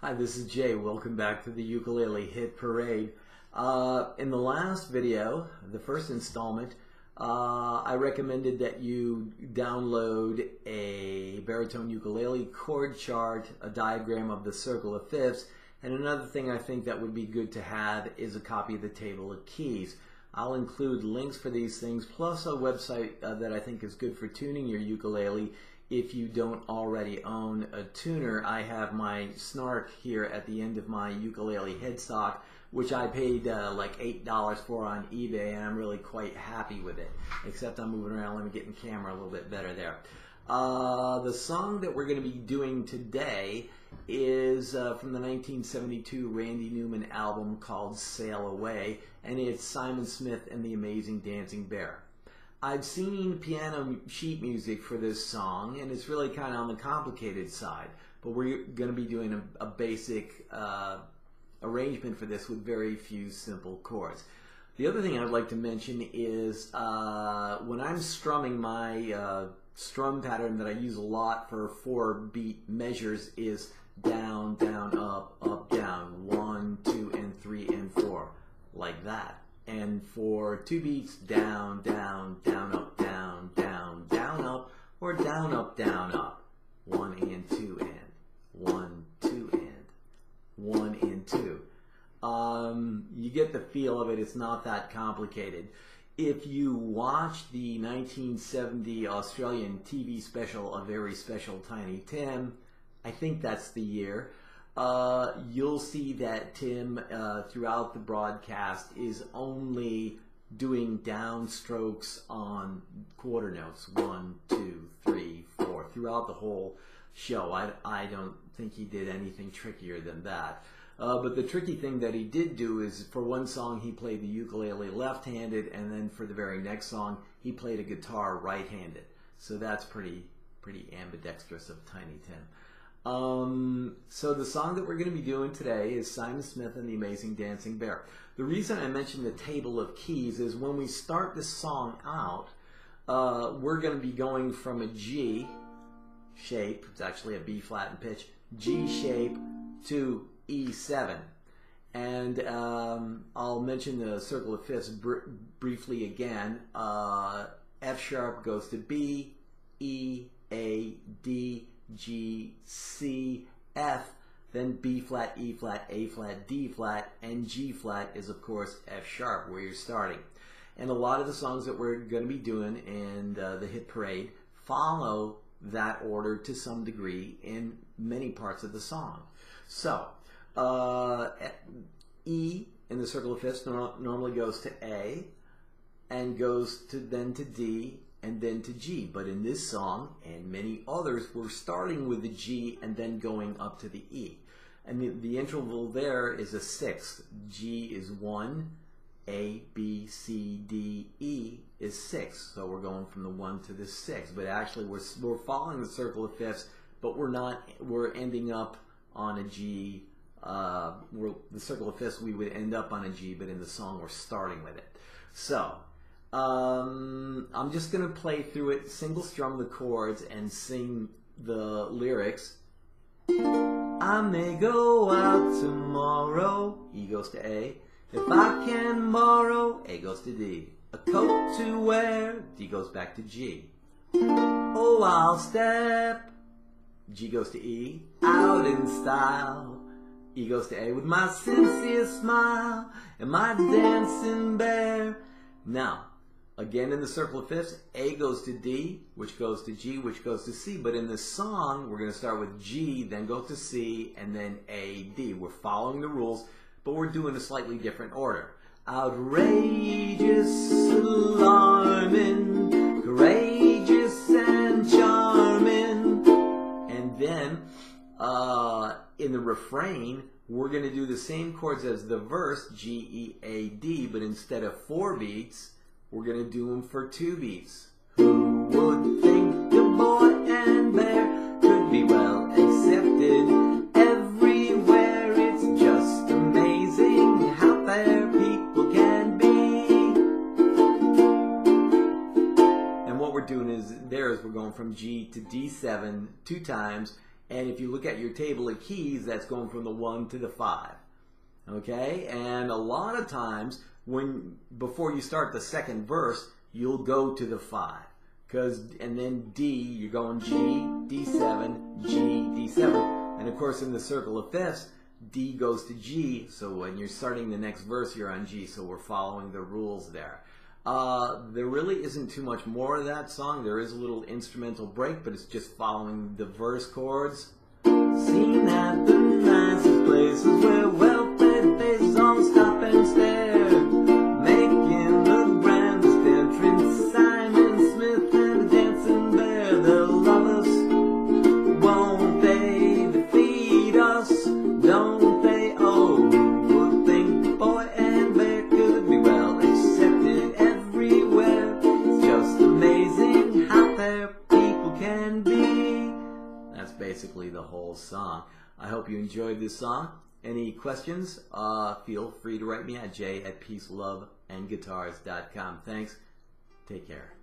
Hi, this is Jay. Welcome back to the Ukulele Hit Parade. In the last video, the first installment, I recommended that you download a baritone ukulele chord chart, a diagram of the circle of fifths, and another thing I think that would be good to have is a copy of the table of keys. I'll include links for these things, plus a website that I think is good for tuning your ukulele. If you don't already own a tuner, I have my snark here at the end of my ukulele headstock, which I paid like $8 for on eBay, and I'm really quite happy with it. Except I'm moving around. Let me get in camera a little bit better there. The song that we're going to be doing today is from the 1972 Randy Newman album called Sail Away, and it's Simon Smith and the Amazing Dancing Bear. I've seen piano sheet music for this song, and it's really kind of on the complicated side, but we're going to be doing a basic arrangement for this with very few simple chords. The other thing I'd like to mention is when I'm strumming, my strum pattern that I use a lot for 4-beat measures is down, down, up, down, 1, 2, and 3, and 4, like that. And for 2 beats, down, down, down, up, down, down, down, up, or down, up, down, up. 1 and 2 and 1, 2 and 1 and 2. You get the feel of it. It's not that complicated. If you watch the 1970 Australian TV special, A Very Special Tiny Tim, I think that's the year, you'll see that Tim, throughout the broadcast, is only doing downstrokes on quarter notes. 1, 2, 3, 4, throughout the whole show. I don't think he did anything trickier than that. But the tricky thing that he did do is, for one song, he played the ukulele left-handed, and then for the very next song, he played a guitar right-handed. So that's pretty ambidextrous of Tiny Tim. So the song that we're going to be doing today is Simon Smith and the Amazing Dancing Bear. The reason I mentioned the table of keys is when we start this song out, we're going to be going from a G shape, it's actually a B flat in pitch, G shape to E7. And I'll mention the circle of fifths briefly again. F sharp goes to B, E, A, D, G, C, F, then B flat, E flat, A flat, D flat, and G flat is of course F sharp, where you're starting. And a lot of the songs that we're going to be doing in the Hit Parade follow that order to some degree in many parts of the song. So, E in the circle of fifths normally goes to A, and goes to then to D, and then to G. But in this song, and many others, we're starting with the G and then going up to the E. And the interval there is a sixth. G is 1, A, B, C, D, E is 6. So we're going from the 1 to the 6. But actually we're following the circle of fifths, but we're ending up on a G. The circle of fifths, we would end up on a G, but in the song we're starting with it. So I'm just going to play through it, single strum the chords, and sing the lyrics. I may go out tomorrow, E goes to A. If I can borrow, A goes to D. A coat to wear, D goes back to G. Oh, I'll step, G goes to E, out in style. E goes to A with my sincere smile and my dancing bear. Now, again in the circle of fifths, A goes to D, which goes to G, which goes to C. But in this song, we're going to start with G, then go to C, and then A, D. We're following the rules, but we're doing a slightly different order. Outrageous, alarming, courageous and charming. And then, in the refrain, we're going to do the same chords as the verse, G, E, A, D, but instead of 4 beats, we're going to do them for 2 beats. Who would think the boy and bear could be well accepted everywhere? It's just amazing how fair people can be. And what we're doing is we're going from G to D7 2 times, And if you look at your table of keys, that's going from the 1 to the 5. Okay? And a lot of times, before you start the second verse, you'll go to the 5. And then D, you're going G, D7, G, D7. And of course, in the circle of fifths, D goes to G, so when you're starting the next verse, you're on G, so we're following the rules there. There really isn't too much more of that song. There is a little instrumental break, but it's just following the verse chords. Seen at the nicest places where well-fed faces all stop and stare, making the grandest entrance, Simon Smith and the Dancing Bear. They'll love us, won't they? Defeat us, don't they? Oh, would think boy and bear could be well accepted everywhere. It's just amazing how fair people can be. That's basically the whole song. I hope you enjoyed this song. Any questions? Feel free to write me at j@peaceloveandguitars.com. Thanks. Take care.